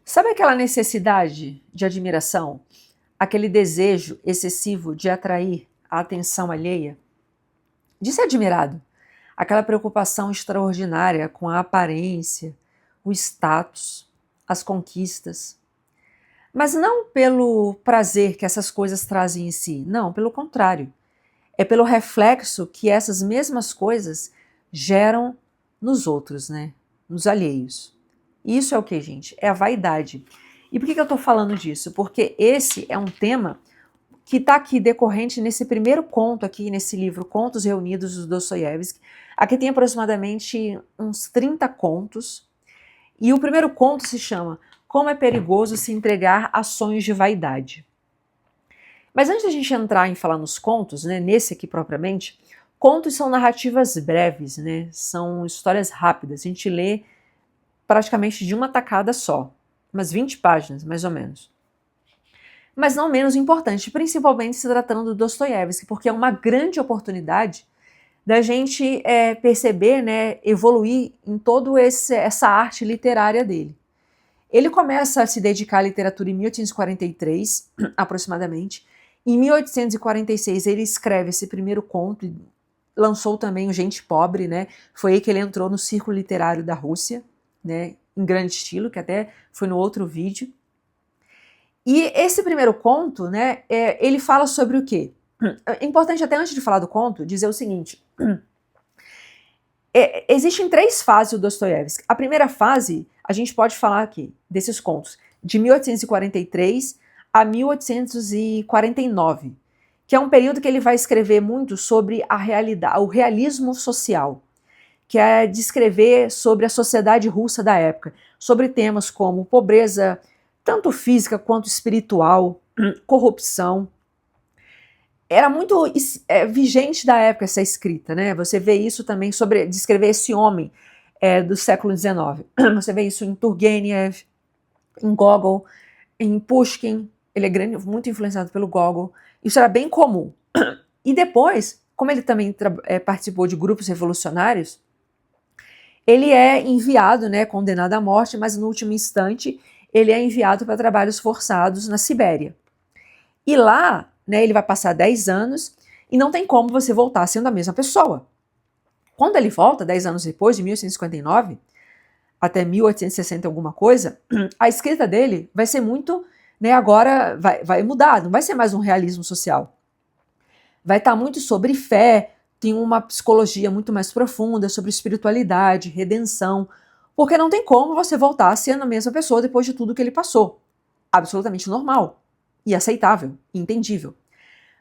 Sabe aquela necessidade de admiração? Aquele desejo excessivo de atrair a atenção alheia? De ser admirado? Aquela preocupação extraordinária com a aparência, o status, as conquistas. Mas não pelo prazer que essas coisas trazem em si, não, pelo contrário. É pelo reflexo que essas mesmas coisas geram nos outros, né? Nos alheios. Isso é o que, gente? É a vaidade. E por que eu estou falando disso? Porque esse é um tema que está aqui decorrente nesse primeiro conto aqui, nesse livro Contos Reunidos do Dostoiévski. Aqui tem aproximadamente uns 30 contos. E o primeiro conto se chama Como é perigoso se entregar a sonhos de vaidade. Mas antes da gente entrar em falar nos contos, né, nesse aqui propriamente, contos são narrativas breves, né, são histórias rápidas. A gente lê praticamente de uma tacada só, umas 20 páginas, mais ou menos. Mas não menos importante, principalmente se tratando do Dostoiévski, porque é uma grande oportunidade da gente perceber, né, evoluir em toda essa arte literária dele. Ele começa a se dedicar à literatura em 1843, aproximadamente. Em 1846 ele escreve esse primeiro conto e lançou também o Gente Pobre, né? Foi aí que ele entrou no círculo literário da Rússia, né? Em grande estilo, que até foi no outro vídeo. E esse primeiro conto, né? Ele fala sobre o quê? É importante até antes de falar do conto dizer o seguinte. Existem 3 fases do Dostoiévski. A primeira fase, a gente pode falar aqui, desses contos, de 1843 a 1849, que é um período que ele vai escrever muito sobre a realidade, o realismo social, que é descrever sobre a sociedade russa da época, sobre temas como pobreza, tanto física quanto espiritual, corrupção. Era muito vigente da época essa escrita, né? Você vê isso também sobre descrever esse homem do século XIX. Você vê isso em Turgenev, em Gogol, em Pushkin. Ele é muito influenciado pelo Gogol. Isso era bem comum. E depois, como ele também participou de grupos revolucionários, ele é enviado, né, condenado à morte, mas no último instante ele é enviado para trabalhos forçados na Sibéria. E lá, né, ele vai passar 10 anos e não tem como você voltar sendo a mesma pessoa. Quando ele volta, 10 anos depois, de 1859 até 1860 alguma coisa, a escrita dele vai ser muito, né, agora vai mudar, não vai ser mais um realismo social. Vai estar muito sobre fé, tem uma psicologia muito mais profunda, sobre espiritualidade, redenção, porque não tem como você voltar sendo a mesma pessoa depois de tudo que ele passou. Absolutamente normal e aceitável, e entendível.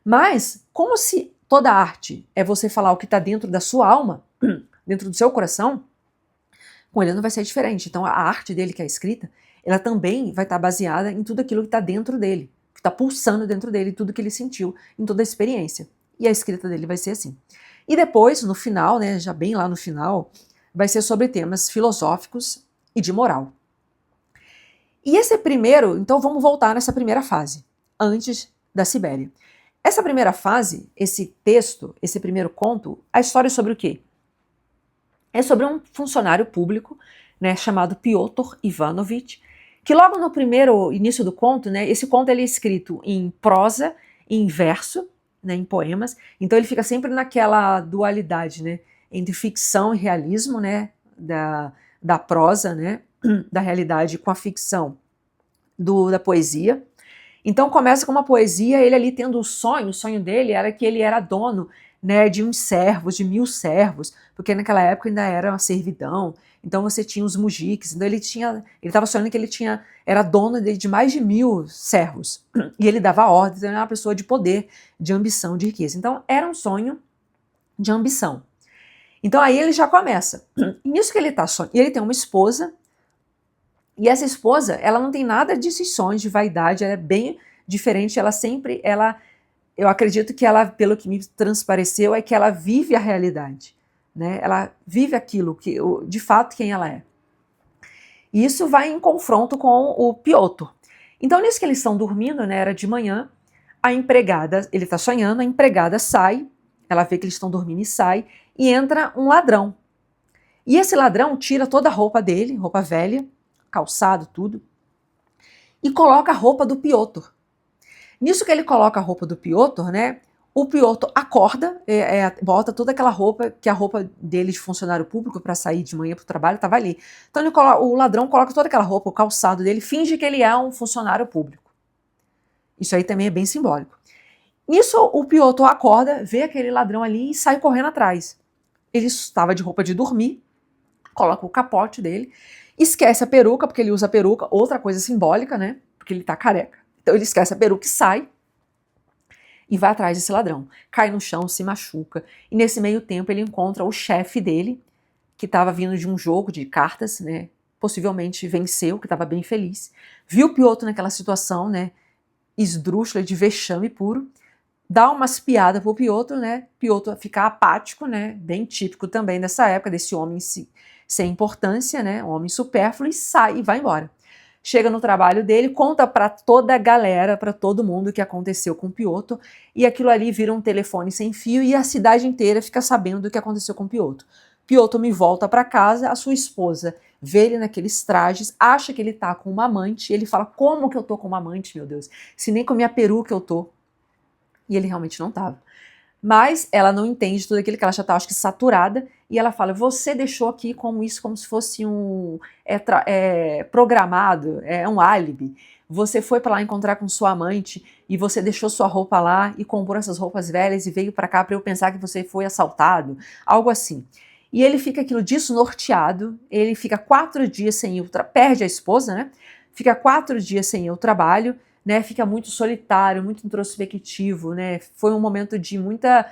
Mas, como se toda arte é você falar o que está dentro da sua alma, dentro do seu coração, com ele não vai ser diferente. Então a arte dele, que é escrita, ela também vai estar baseada em tudo aquilo que está dentro dele, que está pulsando dentro dele, tudo que ele sentiu, em toda a experiência. E a escrita dele vai ser assim. E depois, no final, né, já bem lá no final, vai ser sobre temas filosóficos e de moral. E esse primeiro, então vamos voltar nessa primeira fase, antes da Sibéria. Essa primeira fase, esse texto, esse primeiro conto, a história é sobre o quê? É sobre um funcionário público, né, chamado Piotr Ivanovich, que logo no primeiro início do conto, né, esse conto ele é escrito em prosa e em verso, né, em poemas, então ele fica sempre naquela dualidade, né, entre ficção e realismo, né, da prosa, né, da realidade com a ficção da poesia. Então começa com uma poesia, ele ali tendo o sonho dele era que ele era dono, né, de uns servos, de 1000 servos, porque naquela época ainda era uma servidão, então você tinha os mujiques, então ele estava sonhando que ele era dono de mais de 1000 servos, e ele dava ordens, ele era uma pessoa de poder, de ambição, de riqueza, então era um sonho de ambição. Então aí ele já começa, e nisso que ele está sonhando, e ele tem uma esposa, e essa esposa, ela não tem nada desses sonhos de vaidade, ela é bem diferente, eu acredito que ela, pelo que me transpareceu, é que ela vive a realidade, né? Ela vive aquilo, de fato, quem ela é. E isso vai em confronto com o Piotr. Então, nisso que eles estão dormindo, né, era de manhã, a empregada, ele está sonhando, a empregada sai, ela vê que eles estão dormindo e sai, e entra um ladrão. E esse ladrão tira toda a roupa dele, roupa velha, calçado, tudo, e coloca a roupa do Piotr. Nisso que ele coloca a roupa do Piotr, né, o Piotr acorda, bota toda aquela roupa, que é a roupa dele de funcionário público para sair de manhã para o trabalho, estava ali. Então o ladrão coloca toda aquela roupa, o calçado dele, finge que ele é um funcionário público. Isso aí também é bem simbólico. Nisso o Piotr acorda, vê aquele ladrão ali e sai correndo atrás. Ele estava de roupa de dormir, coloca o capote dele, esquece a peruca, porque ele usa a peruca, outra coisa simbólica, né? Porque ele tá careca. Então ele esquece a peruca e sai e vai atrás desse ladrão. Cai no chão, se machuca. E nesse meio tempo ele encontra o chefe dele, que estava vindo de um jogo de cartas, né? Possivelmente venceu, que estava bem feliz. Viu o Piotr naquela situação, né? Esdrúxula, de vexame puro. Dá umas piadas pro Piotr, né? Piotr fica apático, né? Bem típico também dessa época, desse homem sem importância, né? Um homem supérfluo, e sai e vai embora. Chega no trabalho dele, conta para toda a galera, para todo mundo o que aconteceu com o Piotr, e aquilo ali vira um telefone sem fio e a cidade inteira fica sabendo do que aconteceu com o Piotr. Piotr me volta para casa, a sua esposa vê ele naqueles trajes, acha que ele tá com uma amante, e ele fala: como que eu tô com uma amante, meu Deus? Se nem com a minha peruca eu tô. E ele realmente não estava. Mas ela não entende tudo aquilo, que ela já está, acho que, saturada, e ela fala: você deixou aqui como se fosse um programado, um álibi. Você foi para lá encontrar com sua amante e você deixou sua roupa lá e comprou essas roupas velhas e veio para cá para eu pensar que você foi assaltado, algo assim. E ele fica aquilo desnorteado, ele fica 4 dias sem ir, perde a esposa, né? Fica 4 dias sem ir ao trabalho, né, fica muito solitário, muito introspectivo, né? Foi um momento de muita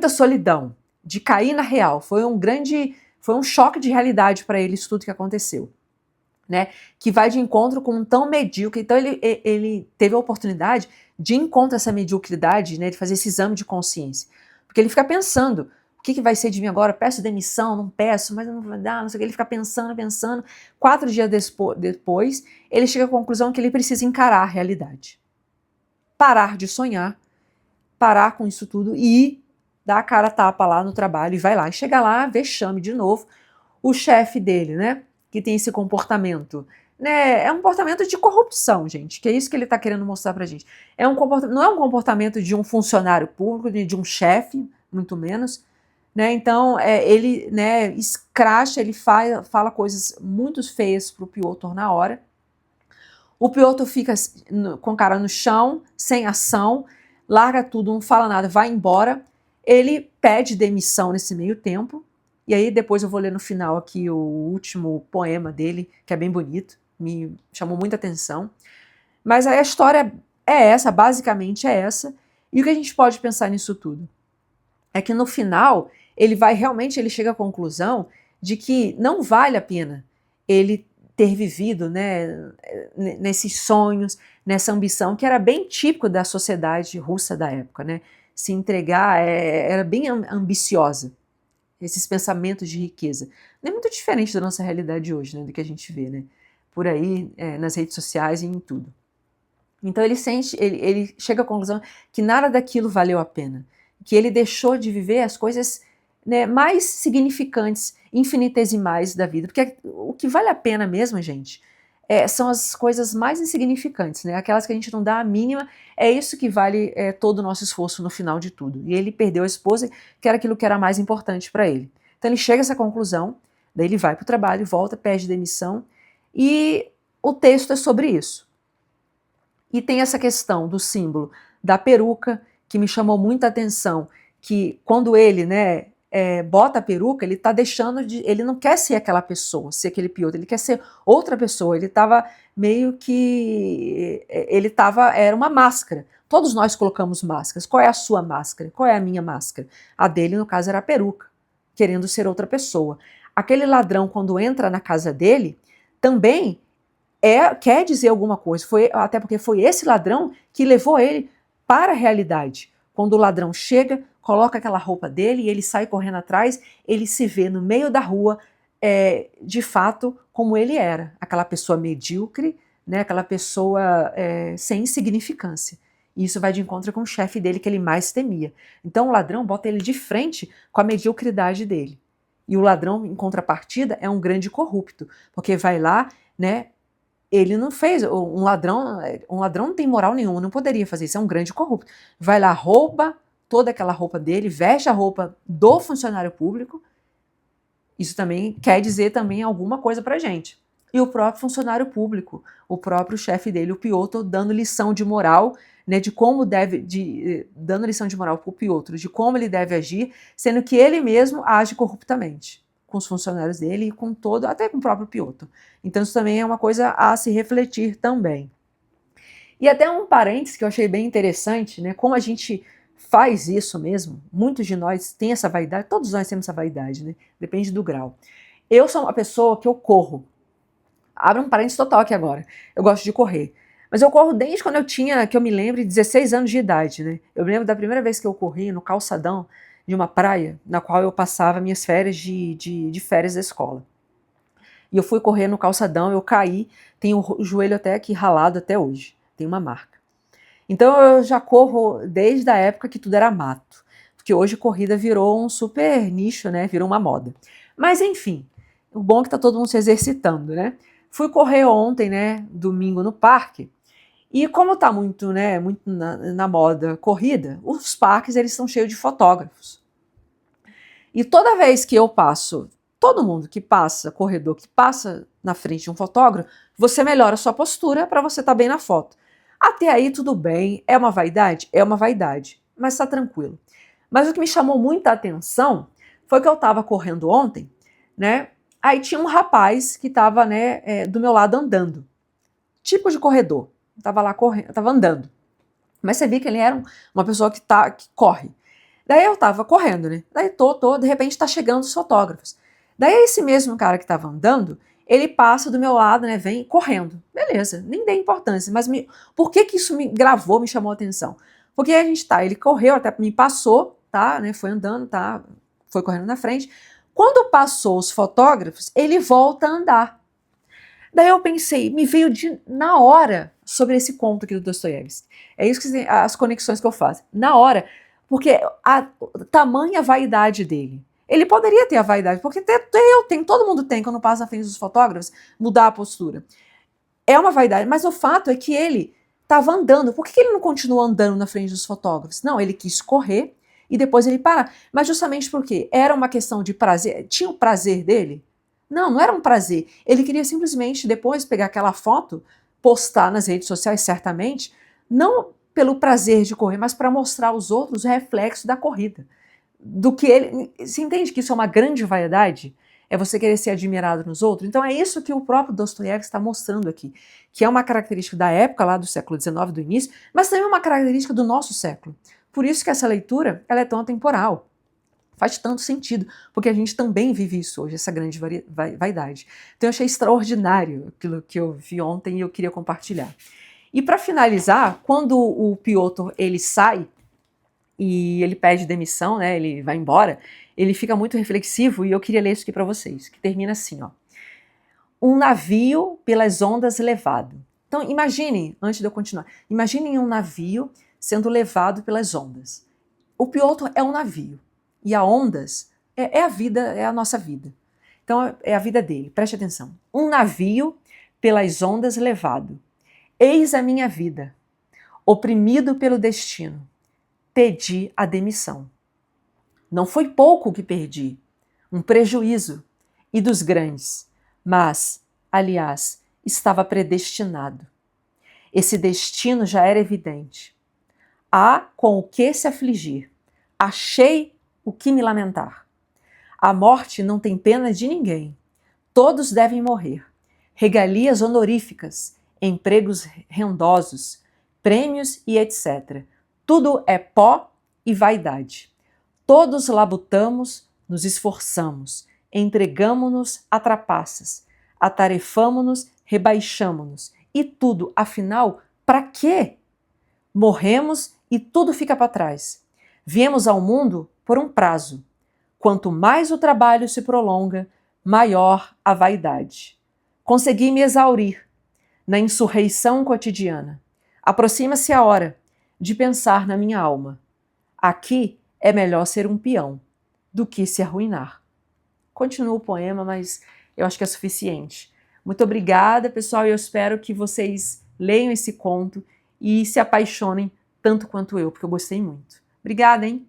solidão, de cair na real. Foi um choque de realidade para ele, isso tudo que aconteceu, né? Que vai de encontro com um tão medíocre. Então ele teve a oportunidade de encontrar essa mediocridade, né, de fazer esse exame de consciência, porque ele fica pensando: o que vai ser de mim agora? Peço demissão? Não peço? Mas não vai dar, não sei o que. Ele fica pensando. 4 dias depois, ele chega à conclusão que ele precisa encarar a realidade. Parar de sonhar, parar com isso tudo e dar a cara a tapa lá no trabalho e vai lá. E chega lá, vexame de novo. O chefe dele, né, que tem esse comportamento, né, é um comportamento de corrupção, gente, que é isso que ele está querendo mostrar pra gente. Não é um comportamento de um funcionário público, de um chefe, muito menos, né? Então ele, né, escracha, ele fala coisas muito feias pro Piotr na hora. O Piotr fica com a cara no chão, sem ação, larga tudo, não fala nada, vai embora. Ele pede demissão nesse meio tempo, e aí depois eu vou ler no final aqui o último poema dele, que é bem bonito, me chamou muita atenção. Mas aí a história é essa, basicamente é essa, e o que a gente pode pensar nisso tudo? É que no final ele chega à conclusão de que não vale a pena ele ter vivido, né, nesses sonhos, nessa ambição que era bem típico da sociedade russa da época, né? Se entregar era bem ambiciosa, esses pensamentos de riqueza. Não é muito diferente da nossa realidade hoje, né, do que a gente vê, né, por aí, nas redes sociais e em tudo. Então ele chega à conclusão que nada daquilo valeu a pena, que ele deixou de viver as coisas, né, mais significantes, infinitesimais da vida, porque o que vale a pena mesmo, gente, são as coisas mais insignificantes, né, aquelas que a gente não dá a mínima, é isso que vale todo o nosso esforço no final de tudo. E ele perdeu a esposa, que era aquilo que era mais importante para ele. Então ele chega a essa conclusão, daí ele vai para o trabalho, volta, pede demissão, e o texto é sobre isso. E tem essa questão do símbolo da peruca, que me chamou muita atenção, que quando ele, né, bota a peruca, ele está deixando de... Ele não quer ser aquela pessoa, ser aquele Piotr, ele quer ser outra pessoa, ele estava meio que... Era uma máscara. Todos nós colocamos máscaras. Qual é a sua máscara? Qual é a minha máscara? A dele, no caso, era a peruca, querendo ser outra pessoa. Aquele ladrão, quando entra na casa dele, também... quer dizer alguma coisa, até porque foi esse ladrão que levou ele para a realidade. Quando o ladrão chega, coloca aquela roupa dele e ele sai correndo atrás, ele se vê no meio da rua, de fato, como ele era, aquela pessoa medíocre, né, aquela pessoa sem significância. E isso vai de encontro com o chefe dele, que ele mais temia. Então o ladrão bota ele de frente com a mediocridade dele. E o ladrão, em contrapartida, é um grande corrupto, porque vai lá, né, ele não fez, um ladrão não tem moral nenhuma, não poderia fazer isso, é um grande corrupto. Vai lá, rouba toda aquela roupa dele, veste a roupa do funcionário público, isso também quer dizer também alguma coisa pra gente. E o próprio funcionário público, o próprio chefe dele, o Piotr, dando lição de moral, né, de como dando lição de moral pro Piotr, de como ele deve agir, sendo que ele mesmo age corruptamente com os funcionários dele e com todo, até com o próprio Piotr. Então isso também é uma coisa a se refletir também. E até um parênteses que eu achei bem interessante, né, como a gente faz isso mesmo, muitos de nós têm essa vaidade, todos nós temos essa vaidade, né, depende do grau. Eu sou uma pessoa que eu corro. Abra um parênteses total aqui agora. Eu gosto de correr. Mas eu corro desde quando eu tinha, que eu me lembro, 16 anos de idade, né? Eu me lembro da primeira vez que eu corri no calçadão de uma praia, na qual eu passava minhas férias de férias da escola. E eu fui correr no calçadão, eu caí, tenho o joelho até aqui ralado até hoje, tem uma marca. Então eu já corro desde a época que tudo era mato, porque hoje corrida virou um super nicho, né? Virou uma moda. Mas enfim, o bom é que tá todo mundo se exercitando, né? Fui correr ontem, né, domingo no parque, e como tá muito, né, muito na moda corrida, os parques eles estão cheios de fotógrafos. E toda vez que eu passo, todo mundo que passa, corredor que passa na frente de um fotógrafo, você melhora a sua postura para você estar bem na foto. Até aí tudo bem, é uma vaidade? É uma vaidade, mas tá tranquilo. Mas o que me chamou muita atenção foi que eu estava correndo ontem, né? Aí tinha um rapaz que estava, né, do meu lado andando, tipo de corredor, estava lá correndo, estava andando. Mas você via que ele era uma pessoa que corre. Daí eu estava correndo, né? Daí de repente tá chegando os fotógrafos. Daí esse mesmo cara que estava andando, ele passa do meu lado, né, vem correndo. Beleza, nem dei importância, mas por que isso me gravou, me chamou a atenção? Porque ele correu, até me passou, tá, né, foi andando, tá, foi correndo na frente. Quando passou os fotógrafos, ele volta a andar. Daí eu pensei, me veio na hora sobre esse conto aqui do Dostoiévski. É isso que as conexões que eu faço. Na hora, porque a tamanha vaidade dele. Ele poderia ter a vaidade, porque eu tenho, todo mundo tem, quando passa na frente dos fotógrafos, mudar a postura. É uma vaidade, mas o fato é que ele estava andando. Por que ele não continuou andando na frente dos fotógrafos? Não, ele quis correr e depois ele parar. Mas justamente porque era uma questão de prazer, tinha o prazer dele? Não era um prazer. Ele queria simplesmente depois pegar aquela foto, postar nas redes sociais, certamente, não pelo prazer de correr, mas para mostrar aos outros o reflexo da corrida. Do que ele. Você entende que isso é uma grande vaidade? É você querer ser admirado nos outros? Então é isso que o próprio Dostoiévski está mostrando aqui, que é uma característica da época lá do século XIX, do início, mas também uma característica do nosso século. Por isso que essa leitura ela é tão atemporal. Faz tanto sentido, porque a gente também vive isso hoje, essa grande vaidade. Então eu achei extraordinário aquilo que eu vi ontem e eu queria compartilhar. E para finalizar, quando o Piotr ele sai e ele pede demissão, né, ele vai embora, ele fica muito reflexivo e eu queria ler isso aqui para vocês, que termina assim, ó. Um navio pelas ondas levado. Então imaginem, antes de eu continuar, imaginem um navio sendo levado pelas ondas. O Piotr é um navio. E a ondas é a vida, é a nossa vida. Então é a vida dele, preste atenção. Um navio pelas ondas levado. Eis a minha vida. Oprimido pelo destino. Pedi a demissão. Não foi pouco que perdi. Um prejuízo. E dos grandes. Mas, aliás, estava predestinado. Esse destino já era evidente. Há com o que se afligir. Achei o que me lamentar. A morte não tem pena de ninguém. Todos devem morrer. Regalias honoríficas, empregos rendosos, prêmios e etc. Tudo é pó e vaidade. Todos labutamos, nos esforçamos, entregamo-nos a trapaças, atarefamo-nos, rebaixamo-nos. E tudo, afinal, para quê? Morremos e tudo fica para trás. Viemos ao mundo por um prazo. Quanto mais o trabalho se prolonga, maior a vaidade. Consegui me exaurir na insurreição cotidiana. Aproxima-se a hora de pensar na minha alma. Aqui é melhor ser um peão do que se arruinar. Continua o poema, mas eu acho que é suficiente. Muito obrigada, pessoal, e eu espero que vocês leiam esse conto e se apaixonem tanto quanto eu, porque eu gostei muito. Obrigada, hein?